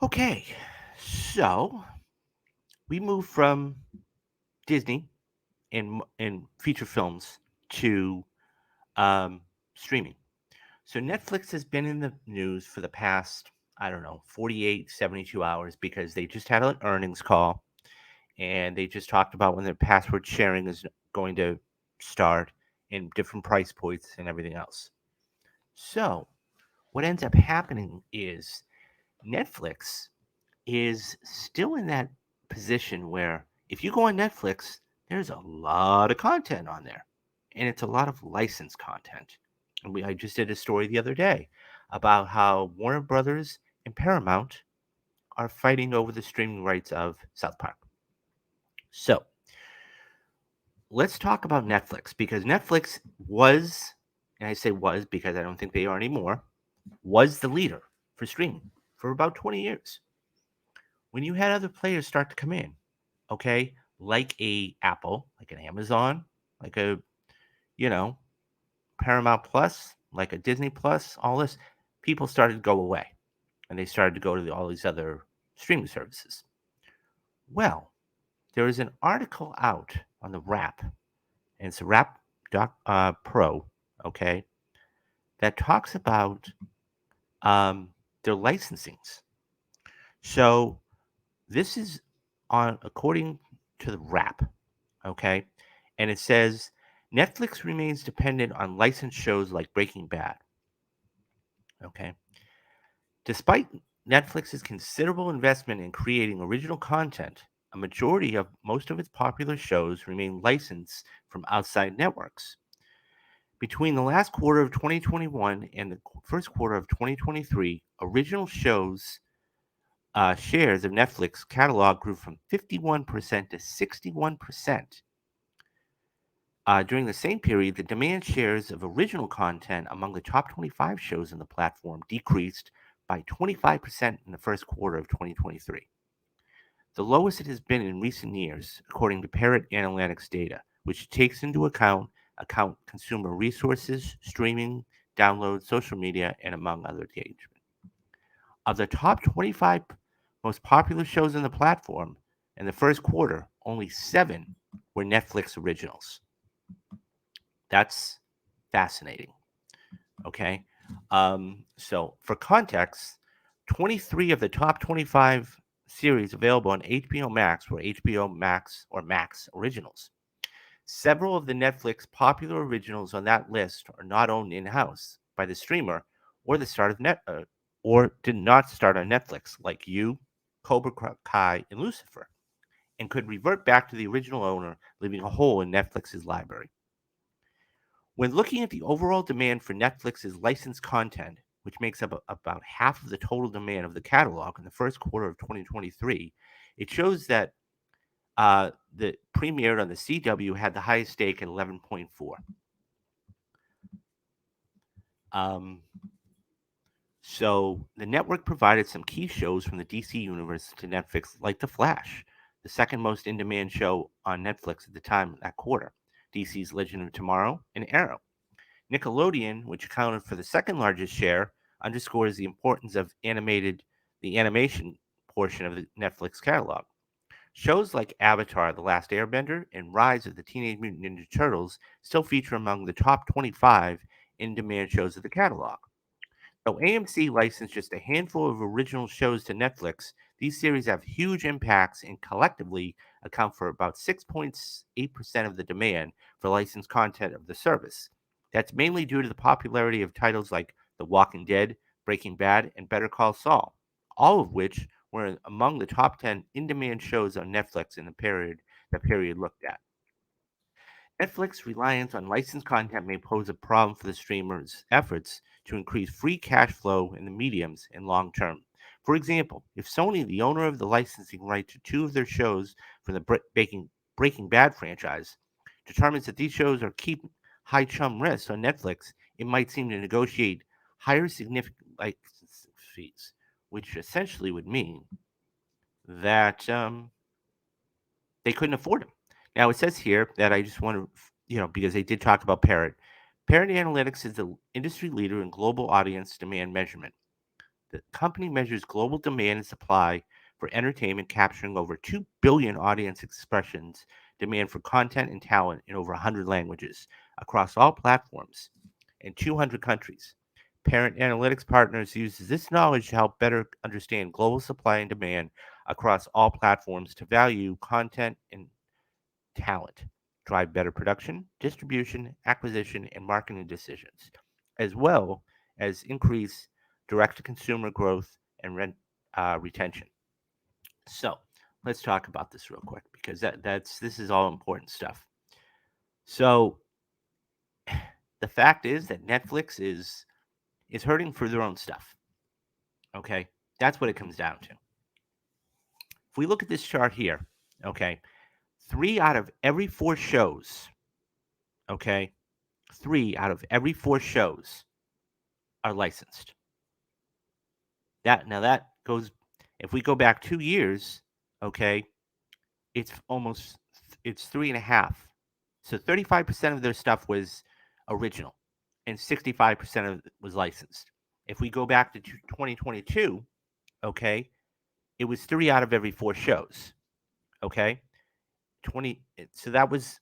Okay, so we moved from Disney and feature films to um, streaming. So Netflix has been in the news for the past, I don't know, 48, 72 hours because they just had an earnings call and they just talked about when their password sharing is going to start and different price points and everything else. So what ends up happening is Netflix is still in that position where if you go on Netflix, there's a lot of content on there, and it's a lot of licensed content. And I just did a story the other day about how Warner Brothers and Paramount are fighting over the streaming rights of South Park. So let's talk about Netflix because Netflix was, and I say was because I don't think they are anymore, was the leader for streaming for about 20 years. When you had other players start to come in, okay, like a Apple, like an Amazon, like a, you know, Paramount Plus, like a Disney Plus, all this, people started to go away and they started to go to all these other streaming services. Well, there is an article out on the Wrap, and it's a Pro, okay, that talks about their licensings. So this is on according to the Wrap, okay? And it says Netflix remains dependent on licensed shows like Breaking Bad, okay? Despite Netflix's considerable investment in creating original content, a majority of most of its popular shows remain licensed from outside networks. Between the last quarter of 2021 and the first quarter of 2023, original shows shares of Netflix catalog grew from 51% to 61%. During the same period, the demand shares of original content among the top 25 shows in the platform decreased by 25% in the first quarter of 2023, the lowest it has been in recent years, according to Parrot Analytics data, which takes into account consumer resources, streaming, downloads, social media, and among other engagement. Of the top 25 most popular shows on the platform in the first quarter, only 7 were Netflix originals. That's fascinating. Okay. So, for context, 23 of the top 25 series available on HBO Max were HBO Max or Max originals. Several of the Netflix popular originals on that list are not owned in house by the streamer or the start of or did not start on Netflix, like You, Cobra Kai, and Lucifer, and could revert back to the original owner, leaving a hole in Netflix's library. When looking at the overall demand for Netflix's licensed content, which makes up about half of the total demand of the catalog in the first quarter of 2023, it shows that the premiered on the CW had the highest stake at 11.4. Um, so the network provided some key shows from the DC universe to Netflix, like The Flash, the second most in-demand show on Netflix at the time that quarter, DC's Legend of Tomorrow, and Arrow. Nickelodeon, which accounted for the second largest share, underscores the importance of the animation portion of the Netflix catalog. Shows like Avatar: The Last Airbender and Rise of the Teenage Mutant Ninja Turtles still feature among the top 25 in-demand shows of the catalog. Though AMC licensed just a handful of original shows to Netflix, these series have huge impacts and collectively account for about 6.8% of the demand for licensed content of the service. That's mainly due to the popularity of titles like The Walking Dead, Breaking Bad, and Better Call Saul, all of which were among the top 10 in-demand shows on Netflix in the period looked at. Netflix reliance on licensed content may pose a problem for the streamer's efforts to increase free cash flow in the mediums and long term. For example, if Sony, the owner of the licensing right to two of their shows from the Breaking Bad franchise, determines that these shows are keep high chum risks on Netflix, it might seem to negotiate higher significant license fees, which essentially would mean that they couldn't afford them. Now it says here that I just want to, because they did talk about Parrot. Parrot Analytics is the industry leader in global audience demand measurement. The company measures global demand and supply for entertainment, capturing over 2 billion audience expressions, demand for content and talent in over 100 languages across all platforms in 200 countries. Parent Analytics Partners uses this knowledge to help better understand global supply and demand across all platforms to value content and talent, drive better production, distribution, acquisition, and marketing decisions, as well as increase direct to consumer growth and retention. So let's talk about this real quick because this is all important stuff. So the fact is that Netflix is hurting for their own stuff. Okay, that's what it comes down to. If we look at this chart here, okay, 3 out of every 4 shows, okay, 3 out of every 4 shows are licensed. That goes, if we go back 2 years, okay, it's almost, it's 3.5. So 35% of their stuff was original and 65% of it was licensed. If we go back to 2022, okay, it was 3 out of every 4 shows. Okay, 20. So that was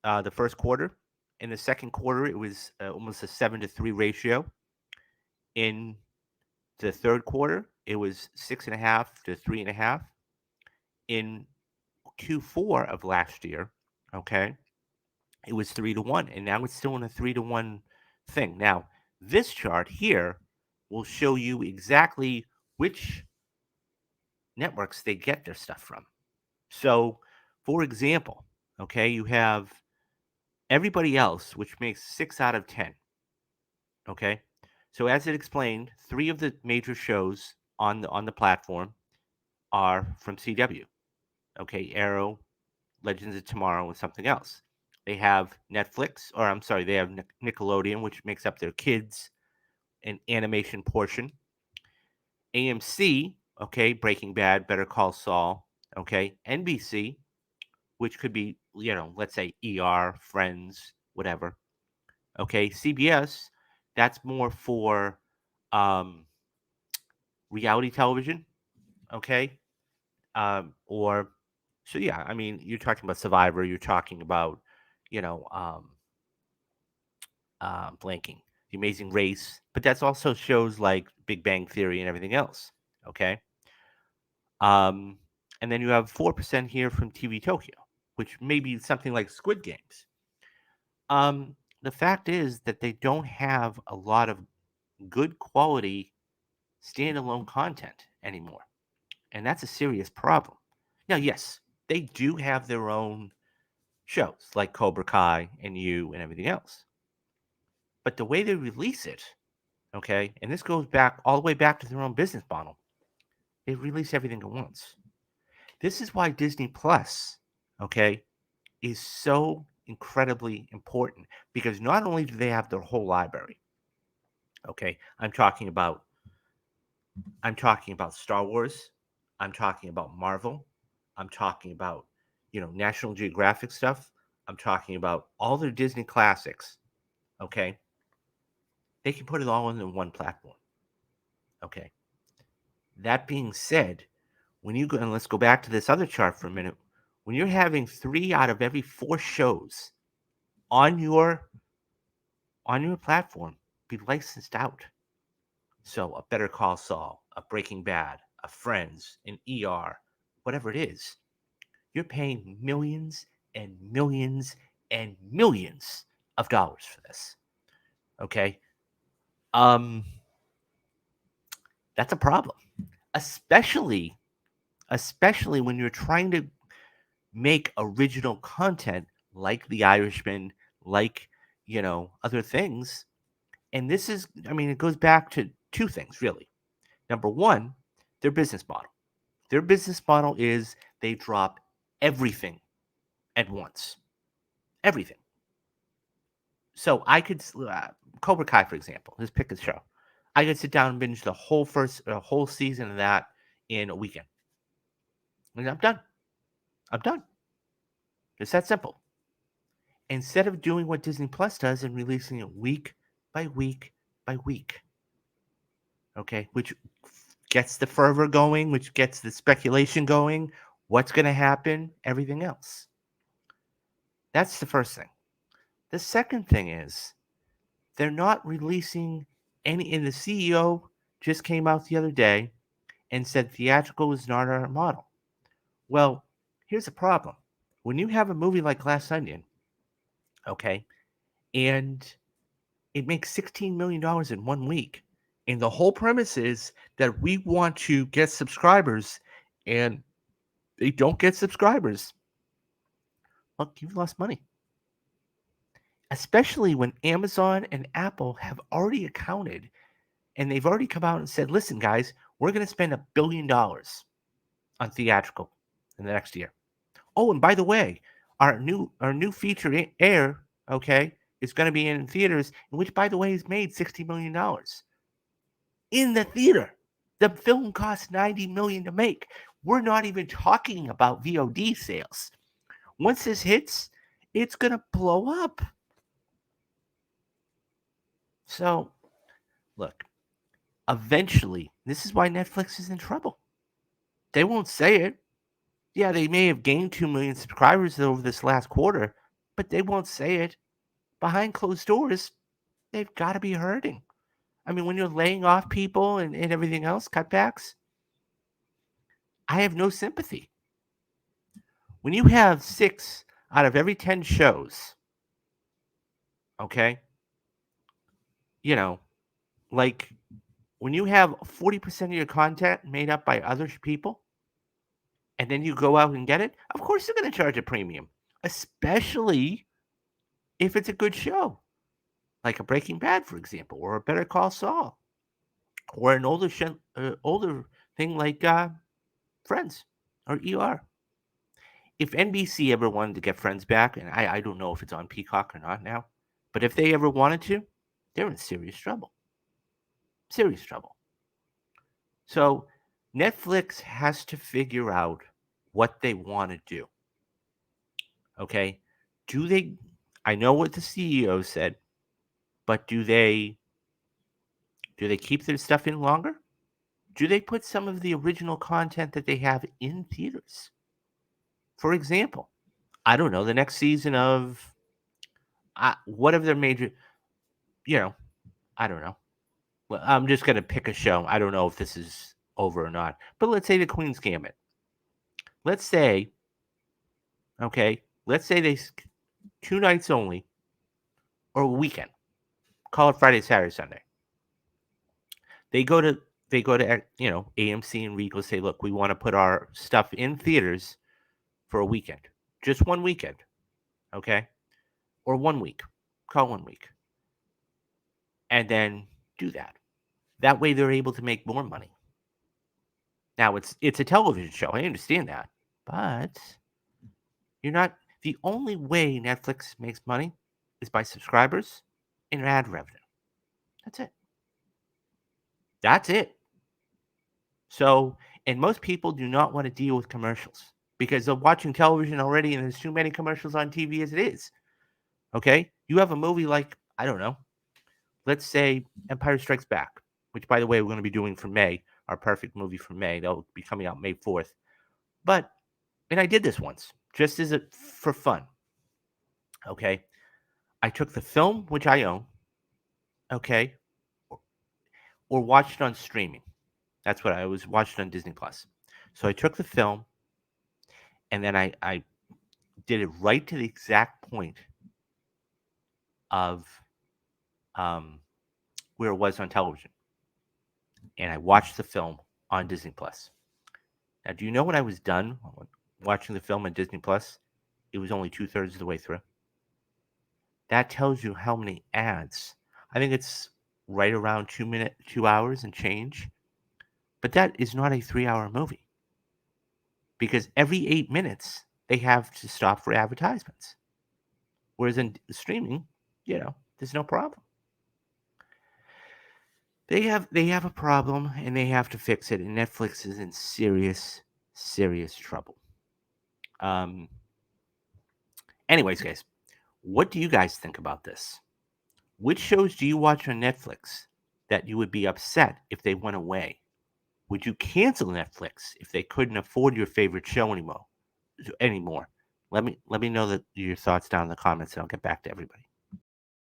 the first quarter. In the second quarter, it was almost a 7-3 ratio. In the third quarter, it was 6.5 to 3.5. In Q4 of last year, okay, it was 3-1, and now it's still in a 3-1 thing. Now, this chart here will show you exactly which networks they get their stuff from. So, for example, okay, you have everybody else, which makes 6 out of 10. Okay, so as it explained, 3 of the major shows on the platform are from CW. Okay, Arrow, Legends of Tomorrow, and something else. They have Netflix, or I'm sorry, they have Nickelodeon, which makes up their kids and animation portion. AMC, okay, Breaking Bad, Better Call Saul, okay. NBC, which could be, let's say ER, Friends, whatever. Okay, CBS, that's more for um, reality television, okay? Or so yeah, I mean, you're talking about Survivor, you're talking about, you know, blanking, The Amazing Race, but that's also shows like Big Bang Theory and everything else, okay? Um, and then you have 4% here from TV Tokyo, which may be something like Squid Games. The fact is that they don't have a lot of good quality standalone content anymore. And that's a serious problem. Now, yes, they do have their own shows like Cobra Kai and You and everything else. But the way they release it, okay, and this goes back all the way back to their own business model, they release everything at once. This is why Disney Plus, okay, is so incredibly important because not only do they have their whole library, okay, I'm talking about Star Wars. I'm talking about Marvel. I'm talking about, National Geographic stuff. I'm talking about all their Disney classics. Okay. They can put it all in one platform. Okay. That being said, when you go, and let's go back to this other chart for a minute, when you're having 3 out of every 4 shows on your platform be licensed out. So a Better Call Saul, a Breaking Bad, a Friends, an ER, whatever it is, you're paying millions and millions and millions of dollars for this. Okay? Um that's a problem. Especially especially when you're trying to make original content like The Irishman, like, other things. And this is, I mean, it goes back to 2 things really. Number 1, their business model. Their business model is they drop everything at once. Everything. So I could Cobra Kai, for example. Let's pick a show. I could sit down and binge the whole season of that in a weekend, and I'm done. I'm done. It's that simple. Instead of doing what Disney Plus does and releasing it week by week by week, okay, which gets the fervor going, which gets the speculation going, what's going to happen, everything else. That's the first thing. The second thing is they're not releasing any, and the CEO just came out the other day and said theatrical is not our model. Well, here's the problem. When you have a movie like Glass Onion, okay, and it makes $16 million in 1 week, and the whole premise is that we want to get subscribers, and they don't get subscribers, look, you've lost money. Especially when Amazon and Apple have already accounted and they've already come out and said, listen, guys, we're going to spend $1 billion on theatrical in the next year. Oh, and by the way, our new feature Air, okay, is going to be in theaters, which by the way has made $60 million in the theater. The film cost $90 million to make. We're not even talking about VOD sales. Once this hits, it's going to blow up. So, look, eventually, this is why Netflix is in trouble. They won't say it. Yeah, they may have gained 2 million subscribers over this last quarter, but they won't say it. Behind closed doors, they've got to be hurting. I mean, when you're laying off people and everything else, cutbacks, I have no sympathy. When you have 6 out of every 10 shows, okay, you know, like when you have 40% of your content made up by other people, and then you go out and get it, of course they're going to charge a premium, especially if it's a good show, like a Breaking Bad, for example, or a Better Call Saul, or an older thing like Friends or ER. If NBC ever wanted to get Friends back, and I don't know if it's on Peacock or not now, but if they ever wanted to, they're in serious trouble. Serious trouble. So Netflix has to figure out what they want to do. Okay? Do they I know what the CEO said, but do they keep their stuff in longer? Do they put some of the original content that they have in theaters? For example, I don't know, the next season of whatever their major, you know, I don't know. Well, I'm just going to pick a show. I don't know if this is over or not, but let's say the Queen's Gambit. Let's say, okay, let's say 2 nights only or a weekend. Call it Friday, Saturday, Sunday. They go to AMC and Regal, say, look, we want to put our stuff in theaters for a weekend, just 1 weekend, okay, or 1 week. Call 1 week, and then do that. That way, they're able to make more money. Now, it's a television show. I understand that, but you're not. The only way Netflix makes money is by subscribers and ad revenue. That's it. That's it. So, and most people do not want to deal with commercials because they're watching television already and there's too many commercials on TV as it is. Okay? You have a movie like, I don't know, let's say Empire Strikes Back, which, by the way, we're going to be doing for May, our perfect movie for May. That'll be coming out May 4th. But, and I did this once, just as for fun. Okay? I took the film, which I own, okay, or watched it on streaming. That's what I was watched on Disney Plus. So I took the film and then I did it right to the exact point of where it was on television. And I watched the film on Disney Plus. Now, do you know when I was done watching the film on Disney Plus? It was only 2/3 of the way through. That tells you how many ads. I think it's right around 2 hours and change. But that is not a 3-hour movie because every 8 minutes they have to stop for advertisements. Whereas in streaming, there's no problem. They have a problem and they have to fix it, and Netflix is in serious, serious trouble. Um. Anyways, guys, what do you guys think about this? Which shows do you watch on Netflix that you would be upset if they went away? Would you cancel Netflix if they couldn't afford your favorite show anymore? Let me know your thoughts down in the comments, and I'll get back to everybody.